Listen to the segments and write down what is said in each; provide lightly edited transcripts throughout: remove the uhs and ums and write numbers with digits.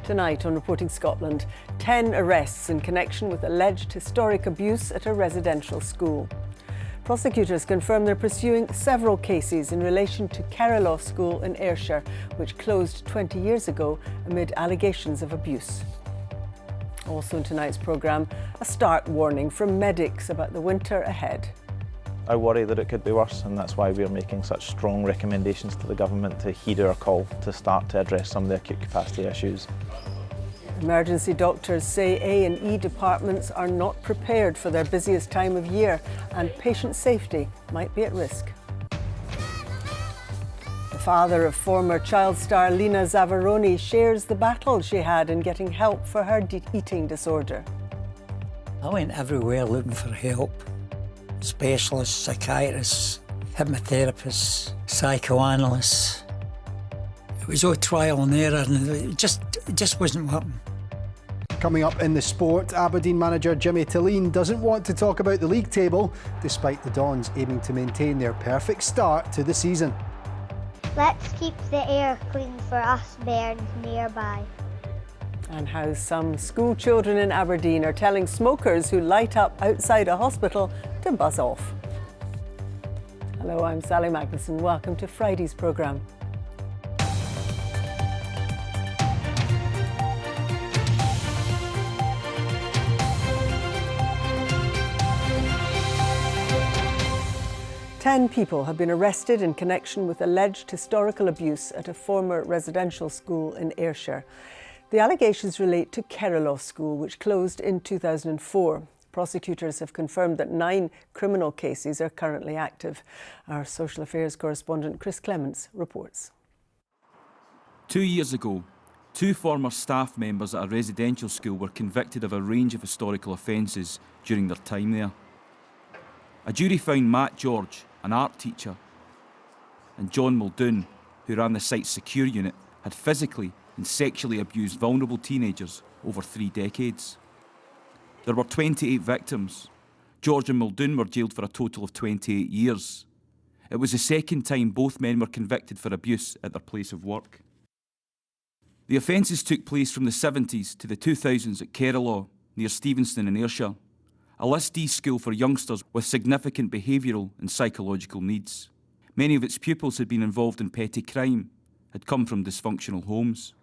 Tonight on Reporting Scotland, 10 arrests in connection with alleged historic abuse at a residential school. Prosecutors confirm they're pursuing several cases in relation to Carrowlaw School in Ayrshire, which closed 20 years ago amid allegations of abuse. Also in tonight's programme, a stark warning from medics about the winter ahead. I worry that it could be worse, and that's why we're making such strong recommendations to the government to heed our call to start to address some of the acute capacity issues. Emergency doctors say A&E departments are not prepared for their busiest time of year and patient safety might be at risk. The father of former child star Lena Zavaroni shares the battle she had in getting help for her eating disorder. I went everywhere looking for help. Specialists, psychiatrists, hypnotherapists, psychoanalysts. It was all trial and error and it just wasn't working. Coming up in the sport, Aberdeen manager Jimmy Tilleen doesn't want to talk about the league table, despite the Dons aiming to maintain their perfect start to the season. Let's keep the air clean for us bairns nearby. And how some school children in Aberdeen are telling smokers who light up outside a hospital to buzz off. Hello, I'm Sally Magnuson. Welcome to Friday's programme. Ten people have been arrested in connection with alleged historical abuse at a former residential school in Ayrshire. The allegations relate to Carrowlaw School, which closed in 2004. Prosecutors have confirmed that 9 criminal cases are currently active. Our social affairs correspondent Chris Clements reports. 2 years ago, 2 former staff members at a residential school were convicted of a range of historical offences during their time there. A jury found Matt George, an art teacher, and John Muldoon, who ran the site's secure unit, had physically and sexually abused vulnerable teenagers over 3 decades. There were 28 victims. George and Muldoon were jailed for a total of 28 years. It was the second time both men were convicted for abuse at their place of work. The offences took place from the 70s to the 2000s at Carrowlaw, near Stevenston in Ayrshire, a List D school for youngsters with significant behavioural and psychological needs. Many of its pupils had been involved in petty crime, had come from dysfunctional homes.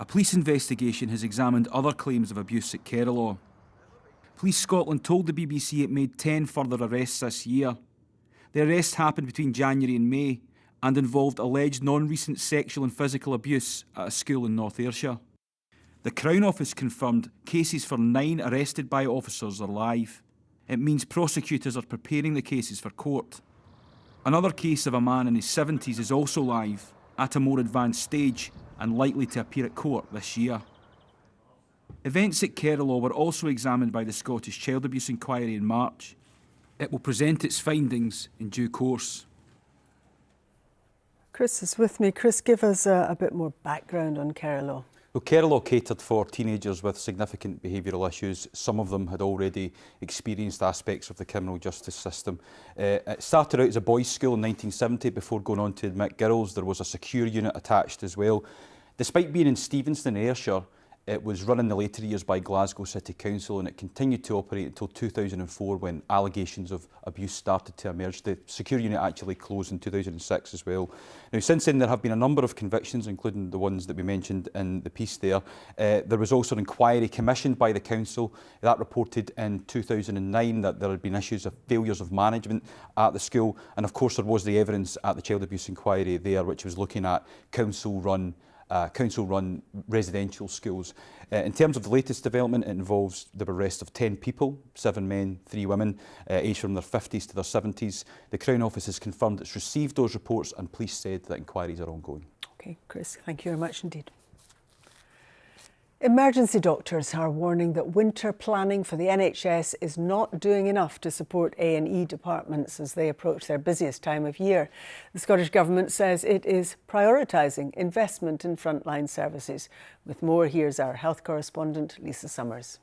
A police investigation has examined other claims of abuse at Carrowlaw. Police Scotland told the BBC it made 10 further arrests this year. The arrests happened between January and May and involved alleged non-recent sexual and physical abuse at a school in North Ayrshire. The Crown Office confirmed cases for 9 arrested by officers are live. It means prosecutors are preparing the cases for court. Another case of a man in his 70s is also live, at a more advanced stage and likely to appear at court this year. Events at Carrowlaw were also examined by the Scottish Child Abuse Inquiry in March. It will present its findings in due course. Chris is with me. Chris, give us a bit more background on Carrowlaw. Well, Carrowlaw catered for teenagers with significant behavioural issues. Some of them had already experienced aspects of the criminal justice system. It started out as a boys' school in 1970 before going on to admit girls. There was a secure unit attached as well. Despite being in Stevenston, Ayrshire, it was run in the later years by Glasgow City Council, and it continued to operate until 2004 when allegations of abuse started to emerge. The secure unit actually closed in 2006 as well. Now, since then, there have been a number of convictions, including the ones that we mentioned in the piece there. There was also an inquiry commissioned by the council that reported in 2009 that there had been issues of failures of management at the school, and of course there was the evidence at the Child Abuse Inquiry there, which was looking at council-run residential schools. In terms of the latest development, it involves the arrest of 10 people, 7 men, 3 women, aged from their 50s to their 70s. The Crown Office has confirmed it's received those reports, and police said that inquiries are ongoing. OK, Chris, thank you very much indeed. Emergency doctors are warning that winter planning for the NHS is not doing enough to support A&E departments as they approach their busiest time of year. The Scottish Government says it is prioritising investment in frontline services. With more, here's our health correspondent, Lisa Summers.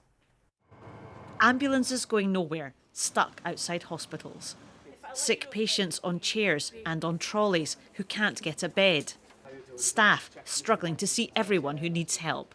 Ambulances going nowhere, stuck outside hospitals. Sick patients on chairs and on trolleys who can't get a bed. Staff struggling to see everyone who needs help.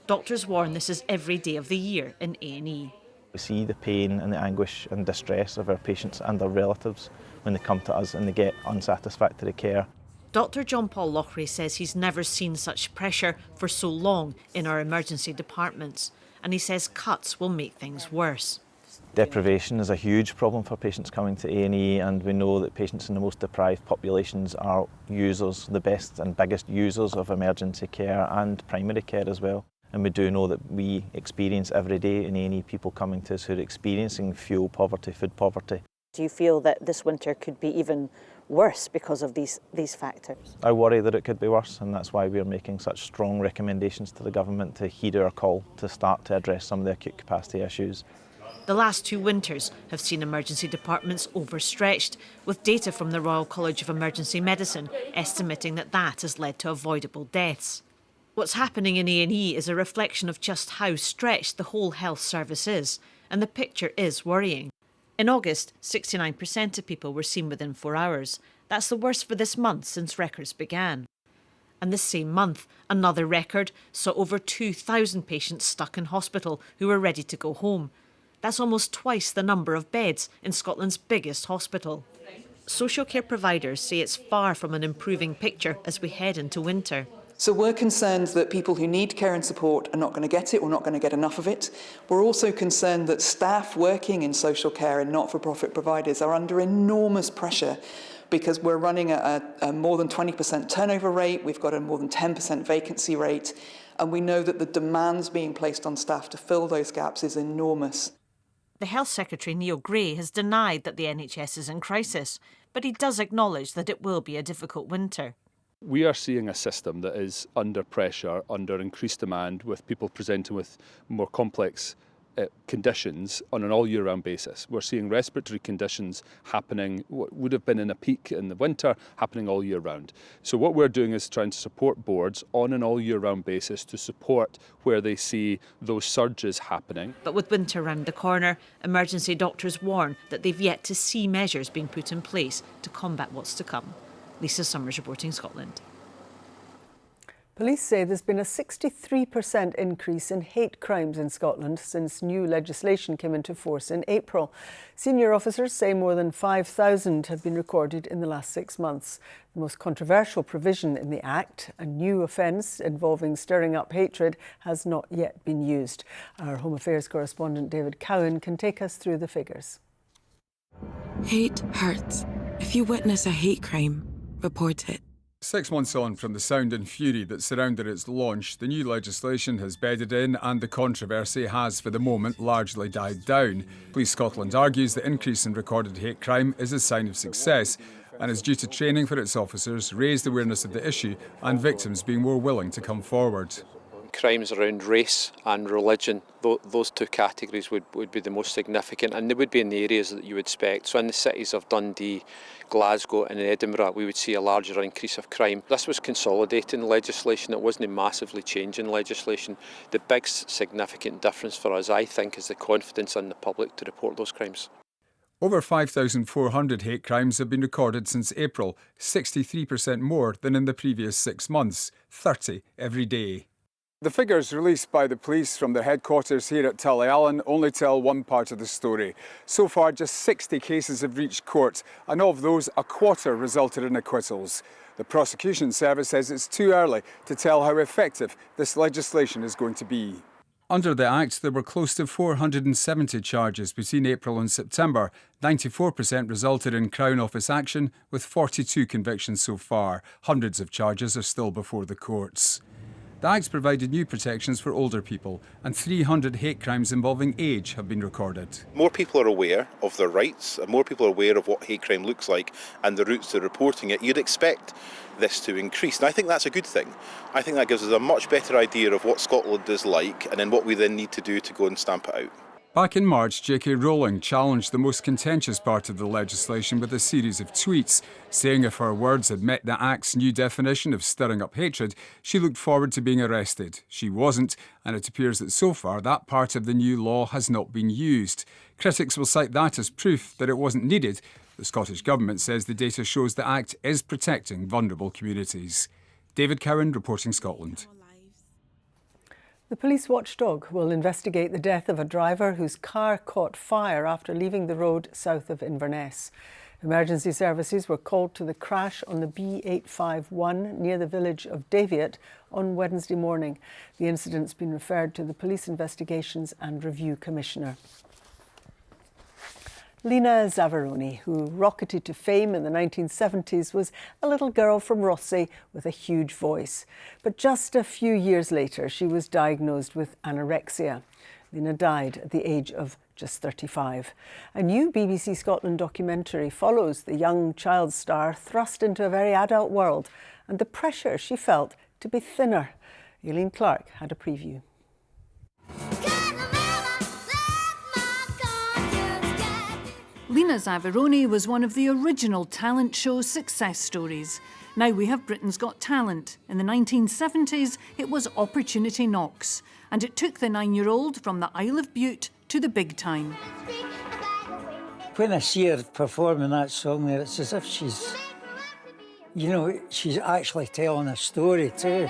Doctors warn this is every day of the year in A&E. We see the pain and the anguish and distress of our patients and their relatives when they come to us and they get unsatisfactory care. Dr John Paul Lochray says he's never seen such pressure for so long in our emergency departments, and he says cuts will make things worse. Deprivation is a huge problem for patients coming to A&E, and we know that patients in the most deprived populations are users, the best and biggest users of emergency care and primary care as well. And we do know that we experience every day in A&E people coming to us who are experiencing fuel poverty, food poverty. Do you feel that this winter could be even worse because of these factors? I worry that it could be worse, and that's why we're making such strong recommendations to the government to heed our call to start to address some of the acute capacity issues. The last 2 winters have seen emergency departments overstretched, with data from the Royal College of Emergency Medicine estimating that has led to avoidable deaths. What's happening in A&E is a reflection of just how stretched the whole health service is, and the picture is worrying. In August, 69% of people were seen within 4 hours. That's the worst for this month since records began. And this same month, another record saw over 2,000 patients stuck in hospital who were ready to go home. That's almost twice the number of beds in Scotland's biggest hospital. Social care providers say it's far from an improving picture as we head into winter. So we're concerned that people who need care and support are not going to get it or not going to get enough of it. We're also concerned that staff working in social care and not-for-profit providers are under enormous pressure because we're running at a more than 20% turnover rate, we've got a more than 10% vacancy rate, and we know that the demands being placed on staff to fill those gaps is enormous. The Health Secretary, Neil Gray, has denied that the NHS is in crisis, but he does acknowledge that it will be a difficult winter. We are seeing a system that is under pressure, under increased demand, with people presenting with more complex conditions on an all-year-round basis. We're seeing respiratory conditions happening, what would have been in a peak in the winter, happening all year round. So what we're doing is trying to support boards on an all-year-round basis to support where they see those surges happening. But with winter round the corner, emergency doctors warn that they've yet to see measures being put in place to combat what's to come. Lisa Summers reporting Scotland. Police say there's been a 63% increase in hate crimes in Scotland since new legislation came into force in April. Senior officers say more than 5,000 have been recorded in the last 6 months. The most controversial provision in the Act, a new offence involving stirring up hatred, has not yet been used. Our Home Affairs correspondent David Cowan can take us through the figures. Hate hurts. If you witness a hate crime, report it. 6 months on from the sound and fury that surrounded its launch, the new legislation has bedded in and the controversy has, for the moment, largely died down. Police Scotland argues the increase in recorded hate crime is a sign of success and is due to training for its officers, raised awareness of the issue and victims being more willing to come forward. Crimes around race and religion, those 2 categories would be the most significant, and they would be in the areas that you would expect. So in the cities of Dundee, Glasgow and Edinburgh, we would see a larger increase of crime. This was consolidating legislation, it wasn't massively changing legislation. The big significant difference for us, I think, is the confidence in the public to report those crimes. Over 5,400 hate crimes have been recorded since April, 63% more than in the previous 6 months, 30 every day. The figures released by the police from their headquarters here at Tullyallen only tell one part of the story. So far, just 60 cases have reached court, and of those, a quarter resulted in acquittals. The prosecution service says it's too early to tell how effective this legislation is going to be. Under the Act, there were close to 470 charges between April and September. 94% resulted in Crown Office action, with 42 convictions so far. Hundreds of charges are still before the courts. The Act's provided new protections for older people, and 300 hate crimes involving age have been recorded. More people are aware of their rights, and more people are aware of what hate crime looks like and the routes to reporting it. You'd expect this to increase, and I think that's a good thing. I think that gives us a much better idea of what Scotland is like, and then what we then need to do to go and stamp it out. Back in March, J.K. Rowling challenged the most contentious part of the legislation with a series of tweets, saying if her words had met the Act's new definition of stirring up hatred, she looked forward to being arrested. She wasn't, and it appears that so far that part of the new law has not been used. Critics will cite that as proof that it wasn't needed. The Scottish Government says the data shows the Act is protecting vulnerable communities. David Cowan reporting Scotland. The police watchdog will investigate the death of a driver whose car caught fire after leaving the road south of Inverness. Emergency services were called to the crash on the B851 near the village of Daviot on Wednesday morning. The incident's been referred to the Police Investigations and Review Commissioner. Lena Zavaroni, who rocketed to fame in the 1970s, was a little girl from Rothesay with a huge voice. But just a few years later, she was diagnosed with anorexia. Lena died at the age of just 35. A new BBC Scotland documentary follows the young child star thrust into a very adult world and the pressure she felt to be thinner. Aileen Clark had a preview. Lena Zavaroni was one of the original talent show success stories. Now we have Britain's Got Talent. In the 1970s, it was Opportunity Knocks, and it took the 9-year-old from the Isle of Bute to the big time. When I see her performing that song there, it's as if she's, you know, she's actually telling a story too.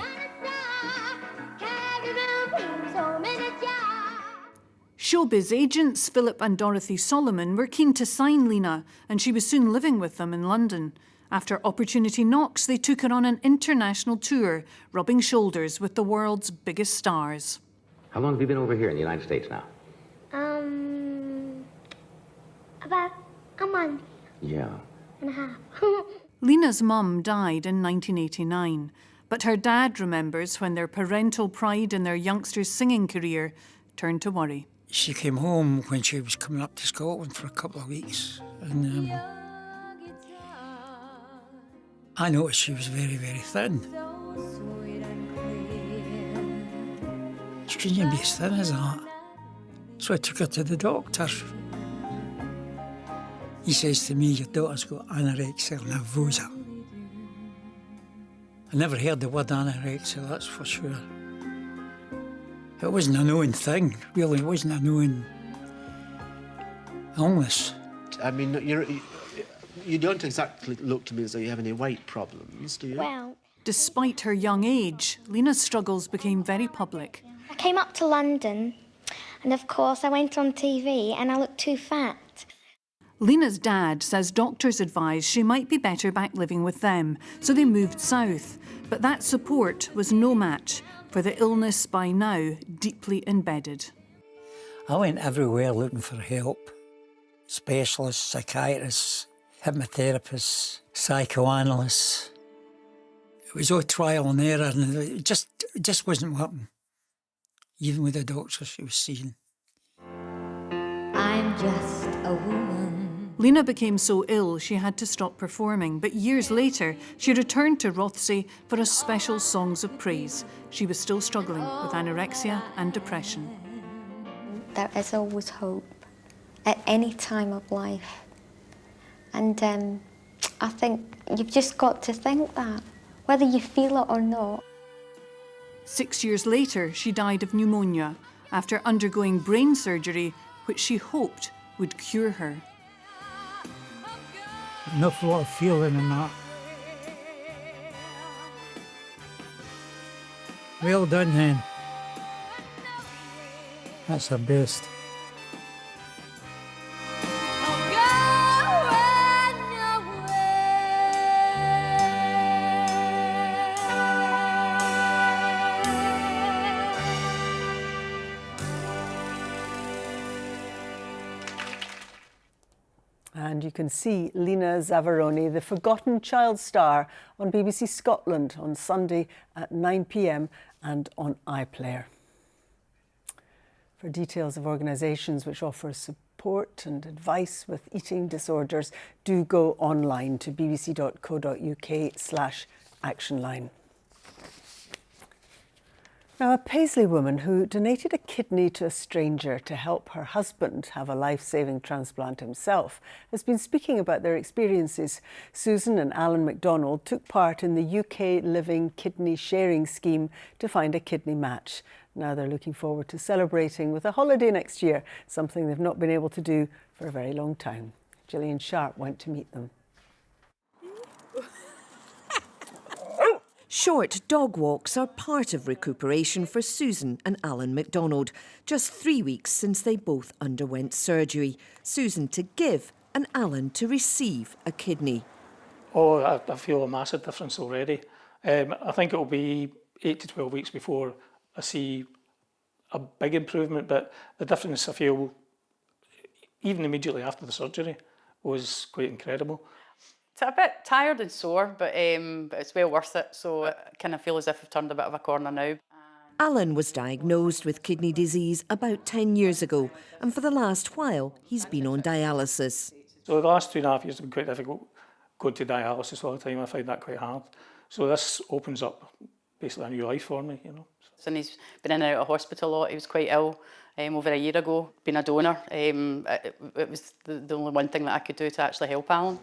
Showbiz agents Philip and Dorothy Solomon were keen to sign Lena, and she was soon living with them in London. After Opportunity Knocks, they took her on an international tour, rubbing shoulders with the world's biggest stars. How long have you been over here in the United States now? About a month Yeah. and a half. Lena's mum died in 1989, but her dad remembers when their parental pride in their youngster's singing career turned to worry. She came home when she was coming up to Scotland for a couple of weeks, and I noticed she was very, very thin. She couldn't even be as thin as that. So I took her to the doctor. He says to me, your daughter's got anorexia nervosa. I never heard the word anorexia, that's for sure. It wasn't a known thing, really. It wasn't a known illness. I mean, you don't exactly look to me as though you have any weight problems, do you? Well, Despite her young age, Lena's struggles became very public. I came up to London and of course I went on TV and I looked too fat. Lena's dad says doctors advised she might be better back living with them, so they moved south. But that support was no match for the illness by now deeply embedded. I went everywhere looking for help. Specialists, psychiatrists, hypnotherapists, psychoanalysts. It was all trial and error, and it just wasn't working. Even with the doctor she was seeing. I'm just a woman. Lena became so ill she had to stop performing, but years later she returned to Rothesay for a special Songs of Praise. She was still struggling with anorexia and depression. There is always hope at any time of life. And I think you've just got to think that, whether you feel it or not. 6 years later, she died of pneumonia after undergoing brain surgery, which she hoped would cure her. An awful lot of feeling in that. Well done, then. That's her best. And you can see Lena Zavaroni, the forgotten child star, on BBC Scotland on Sunday at 9 p.m. and on iPlayer. For details of organisations which offer support and advice with eating disorders, do go online to bbc.co.uk/actionline. Now, a Paisley woman who donated a kidney to a stranger to help her husband have a life-saving transplant himself has been speaking about their experiences. Susan and Alan MacDonald took part in the UK Living Kidney Sharing Scheme to find a kidney match. Now they're looking forward to celebrating with a holiday next year, something they've not been able to do for a very long time. Gillian Sharp went to meet them. Short dog walks are part of recuperation for Susan and Alan MacDonald, just 3 weeks since they both underwent surgery. Susan to give and Alan to receive a kidney. Oh, I feel a massive difference already. I think it'll be 8 to 12 weeks before I see a big improvement, but the difference I feel, even immediately after the surgery, was quite incredible. It's a bit tired and sore, but it's well worth it, so I kind of feel as if I've turned a bit of a corner now. Alan was diagnosed with kidney disease about 10 years ago, and for the last while he's been on dialysis. So the last 2.5 years have been quite difficult, going to dialysis all the time. I find that quite hard. So this opens up basically a new life for me, you know. And he's been in and out of hospital a lot. He was quite ill over a year ago. Being a donor, it was the only one thing that I could do to actually help Alan.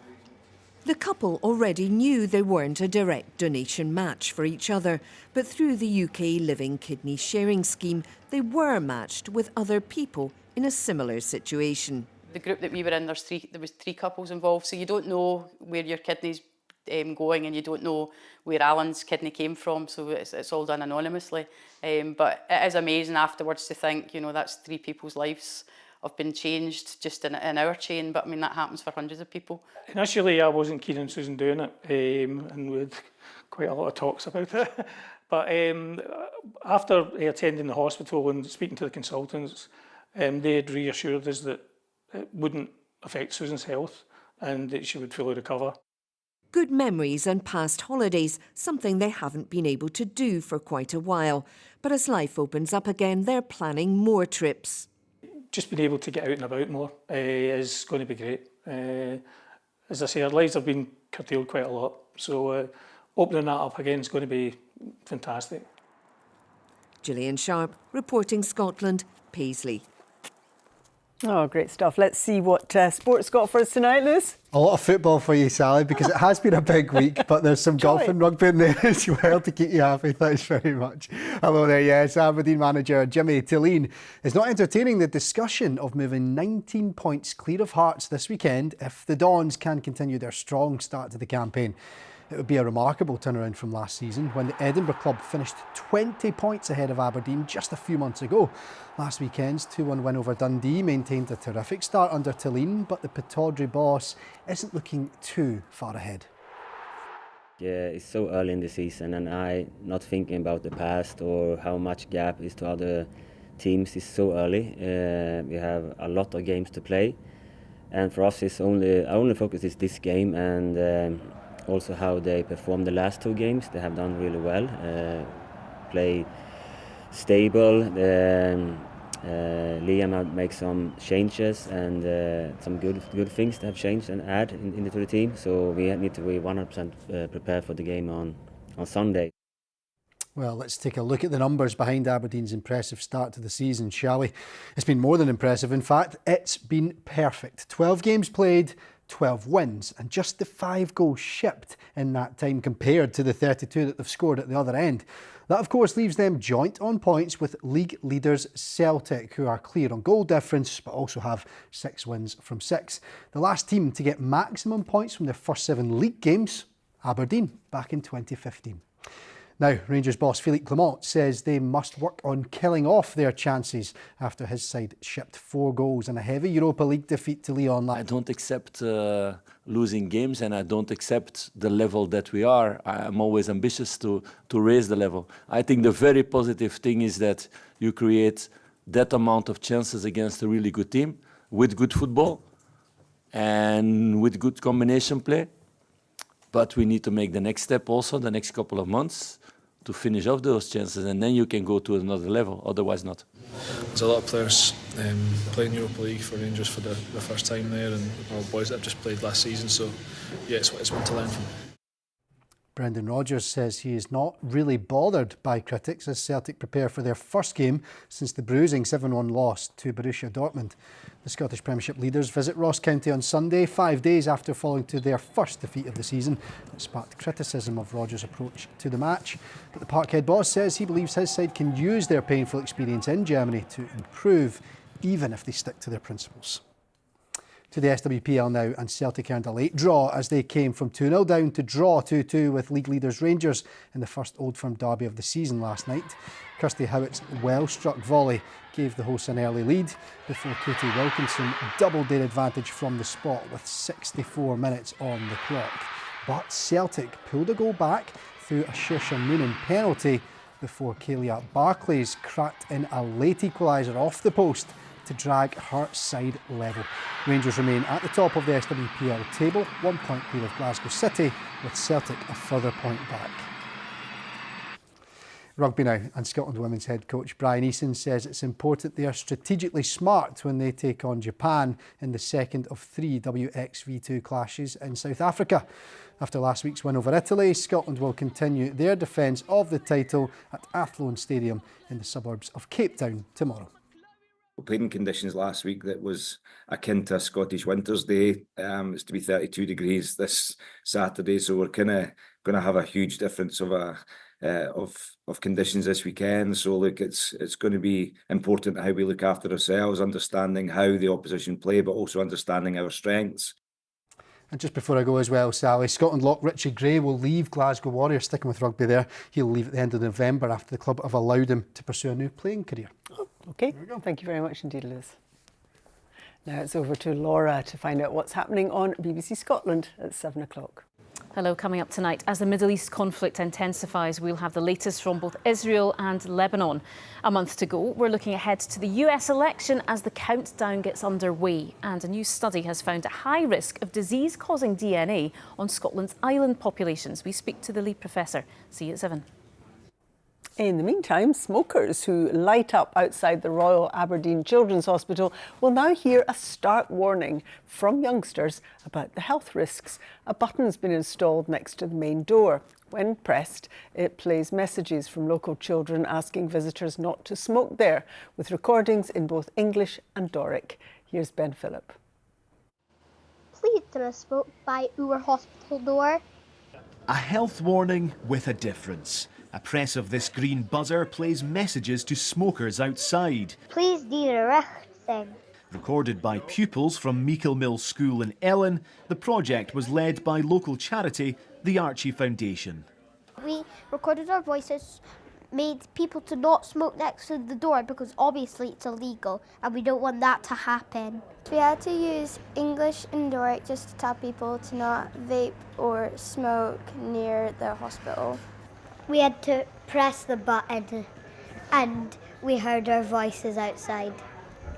The couple already knew they weren't a direct donation match for each other, but through the UK Living Kidney Sharing Scheme, they were matched with other people in a similar situation. The group that we were in, there was 3 couples involved, so you don't know where your kidney's going, and you don't know where Alan's kidney came from, so it's all done anonymously. But it is amazing afterwards to think, you know, that's 3 people's lives have been changed just in our chain, but I mean that happens for hundreds of people. Initially I wasn't keen on Susan doing it, and we had quite a lot of talks about it. But after attending the hospital and speaking to the consultants, they had reassured us that it wouldn't affect Susan's health and that she would fully recover. Good memories and past holidays, something they haven't been able to do for quite a while. But as life opens up again, they're planning more trips. Just being able to get out and about more is going to be great. As I say, our lives have been curtailed quite a lot, so opening that up again is going to be fantastic. Gillian Sharp, reporting Scotland, Paisley. Oh, great stuff. Let's see what sport's got for us tonight, Lewis. A lot of football for you, Sally, because it has been a big week, but there's some golf and rugby in there as well to keep you happy. Thanks very much. Hello there, yes. Aberdeen manager Jimmy Tilleen is not entertaining the discussion of moving 19 points clear of Hearts this weekend if the Dons can continue their strong start to the campaign. It would be a remarkable turnaround from last season when the Edinburgh club finished 20 points ahead of Aberdeen just a few months ago. Last weekend's 2-1 win over Dundee maintained a terrific start under Tilleen, but the Pittodrie boss isn't looking too far ahead. Yeah, it's so early in the season and I not thinking about the past or how much gap is to other teams. It's so early. We have a lot of games to play and for us our only focus is this game and also how they performed the last 2 games. They have done really well, play stable. Liam have made some changes and some good things that have changed and add into the team. So we need to be 100% prepared for the game on Sunday. Well, let's take a look at the numbers behind Aberdeen's impressive start to the season, shall we? It's been more than impressive. In fact, it's been perfect. 12 games played, 12 wins, and just the 5 goals shipped in that time compared to the 32 that they've scored at the other end. That, of course, leaves them joint on points with league leaders Celtic, who are clear on goal difference, but also have 6 wins from 6. The last team to get maximum points from their first 7 league games, Aberdeen, back in 2015. Now, Rangers boss Philippe Clement says they must work on killing off their chances after his side shipped 4 goals in a heavy Europa League defeat to Lyon. I don't accept losing games and I don't accept the level that we are. I'm always ambitious to raise the level. I think the very positive thing is that you create that amount of chances against a really good team with good football and with good combination play. But we need to make the next step also, the next couple of months, to finish off those chances, and then you can go to another level, otherwise not. There's a lot of players playing Europa League for Rangers for the first time there, and our boys that have just played last season, so yeah, it's one to learn from. Brendan Rodgers says he is not really bothered by critics as Celtic prepare for their first game since the bruising 7-1 loss to Borussia Dortmund. The Scottish Premiership leaders visit Ross County on Sunday, 5 days after falling to their first defeat of the season. It sparked criticism of Rodgers' approach to the match. But the Parkhead boss says he believes his side can use their painful experience in Germany to improve, even if they stick to their principles. To the SWPL now, and Celtic earned a late draw as they came from 2-0 down to draw 2-2 with league leaders Rangers in the first Old Firm derby of the season last night. Kirsty Howitt's well-struck volley gave the hosts an early lead before Katie Wilkinson doubled their advantage from the spot with 64 minutes on the clock. But Celtic pulled a goal back through a Saoirse Noonan penalty before Kaelia Barclays cracked in a late equaliser off the post to drag her side level. Rangers remain at the top of the SWPL table, 1 point clear of Glasgow City, with Celtic a further point back. Rugby now, and Scotland women's head coach Brian Eason says it's important they are strategically smart when they take on Japan in the second of 3 WXV2 clashes in South Africa. After last week's win over Italy, Scotland will continue their defence of the title at Athlone Stadium in the suburbs of Cape Town tomorrow. We played in conditions last week that was akin to a Scottish winter's day. It's to be 32 degrees this Saturday, so we're kind of going to have a huge difference of conditions this weekend. So look, it's going to be important how we look after ourselves, understanding how the opposition play, but also understanding our strengths. And just before I go as well, Sally, Scotland lock Richie Gray will leave Glasgow Warriors, sticking with rugby there. He'll leave at the end of November after the club have allowed him to pursue a new playing career. OK, thank you very much indeed, Liz. Now it's over to Laura to find out what's happening on BBC Scotland at 7 o'clock. Hello, coming up tonight. As the Middle East conflict intensifies, we'll have the latest from both Israel and Lebanon. A month to go, we're looking ahead to the US election as the countdown gets underway. And a new study has found a high risk of disease-causing DNA on Scotland's island populations. We speak to the lead professor. See you at 7. In the meantime, smokers who light up outside the Royal Aberdeen Children's Hospital will now hear a stark warning from youngsters about the health risks. A button's been installed next to the main door. When pressed, it plays messages from local children asking visitors not to smoke there, with recordings in both English and Doric. Here's Ben Phillip. Please don't smoke by our hospital door. A health warning with a difference. A press of this green buzzer plays messages to smokers outside. Please do the right thing. Recorded by pupils from Meikle Mill School in Ellen, the project was led by local charity, the Archie Foundation. We recorded our voices, made people to not smoke next to the door because obviously it's illegal and we don't want that to happen. We had to use English and Doric just to tell people to not vape or smoke near the hospital. We had to press the button and we heard our voices outside.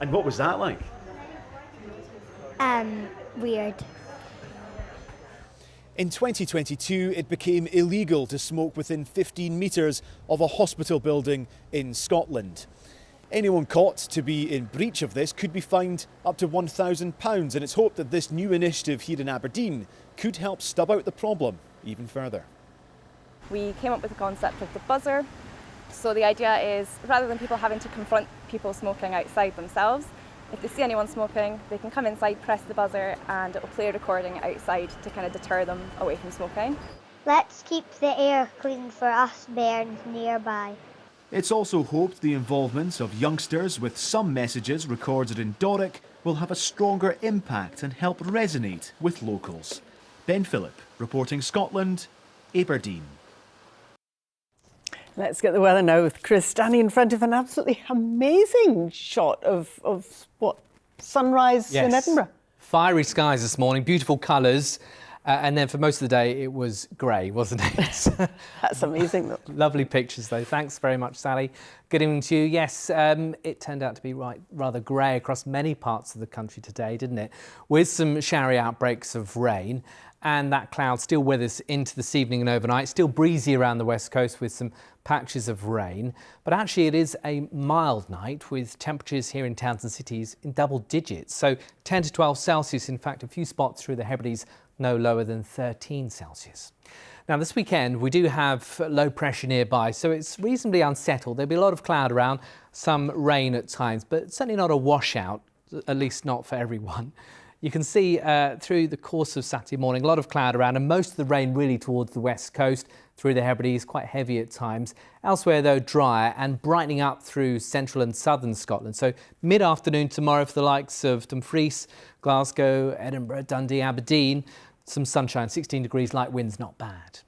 And what was that like? Weird. In 2022, it became illegal to smoke within 15 metres of a hospital building in Scotland. Anyone caught to be in breach of this could be fined up to £1,000, and it's hoped that this new initiative here in Aberdeen could help stub out the problem even further. We came up with the concept of the buzzer. So the idea is, rather than people having to confront people smoking outside themselves, if they see anyone smoking, they can come inside, press the buzzer, and it will play a recording outside to kind of deter them away from smoking. Let's keep the air clean for us bairns nearby. It's also hoped the involvement of youngsters with some messages recorded in Doric will have a stronger impact and help resonate with locals. Ben Phillip, reporting Scotland, Aberdeen. Let's get the weather now with Chris standing in front of an absolutely amazing shot of what, sunrise in Edinburgh. Fiery skies this morning, beautiful colours. And then for most of the day, it was grey, wasn't it? That's amazing. Lovely pictures, though. Thanks very much, Sally. Good evening to you. Yes, it turned out to be rather grey across many parts of the country today, didn't it? With some showery outbreaks of rain. And that cloud still with us into this evening and overnight. Still breezy around the west coast with some patches of rain. But actually it is a mild night with temperatures here in towns and cities in double digits. So 10 to 12 Celsius. In fact, a few spots through the Hebrides no lower than 13 Celsius. Now this weekend we do have low pressure nearby, so it's reasonably unsettled. There'll be a lot of cloud around, some rain at times, but certainly not a washout, at least not for everyone. You can see through the course of Saturday morning, a lot of cloud around and most of the rain really towards the west coast. through the Hebrides, quite heavy at times. Elsewhere, though, drier and brightening up through central and southern Scotland. So mid-afternoon tomorrow for the likes of Dumfries, Glasgow, Edinburgh, Dundee, Aberdeen. Some sunshine, 16 degrees, light winds, not bad.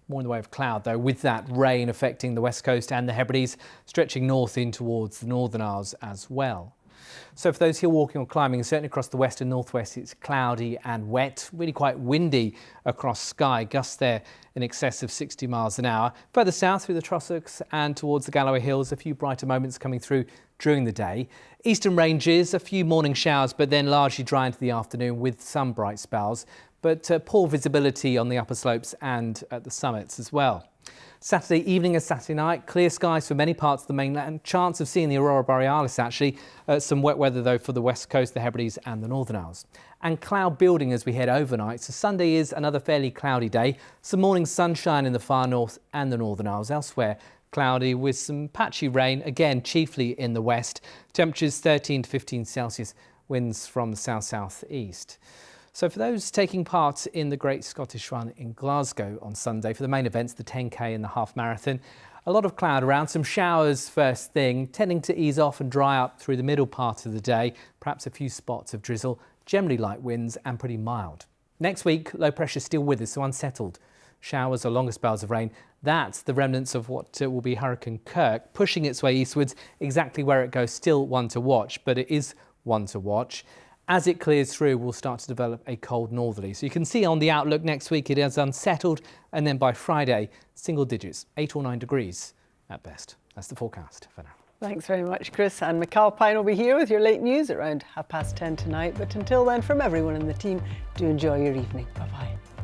More in the way of cloud, though, with that rain affecting the west coast and the Hebrides, stretching north in towards the Northern Isles as well. So for those here walking or climbing, certainly across the west and northwest, it's cloudy and wet, really quite windy across Skye, gusts there in excess of 60 miles an hour. Further south through the Trossachs and towards the Galloway Hills, a few brighter moments coming through during the day. Eastern Ranges, a few morning showers, but then largely dry into the afternoon with some bright spells. But poor visibility on the upper slopes and at the summits as well. Saturday evening and Saturday night, clear skies for many parts of the mainland. Chance of seeing the Aurora Borealis actually. Some wet weather though for the west coast, the Hebrides and the Northern Isles. And cloud building as we head overnight. So Sunday is another fairly cloudy day. Some morning sunshine in the far north and the Northern Isles. Elsewhere, cloudy with some patchy rain, again chiefly in the west. Temperatures 13 to 15 Celsius, winds from the south-southeast. So for those taking part in the Great Scottish Run in Glasgow on Sunday, for the main events, the 10K and the half marathon, a lot of cloud around, some showers first thing, tending to ease off and dry up through the middle part of the day, perhaps a few spots of drizzle, generally light winds and pretty mild. Next week, low pressure still with us, so unsettled. Showers or longer spells of rain. That's the remnants of what will be Hurricane Kirk, pushing its way eastwards. Exactly where it goes, still one to watch, but it is one to watch. As it clears through, we'll start to develop a cold northerly. So you can see on the outlook next week it is unsettled, and then by Friday, single digits, 8 or 9 degrees at best. That's the forecast for now. Thanks very much, Chris. And Michal Pine will be here with your late news around 10:30 tonight. But until then, from everyone in the team, do enjoy your evening. Bye-bye.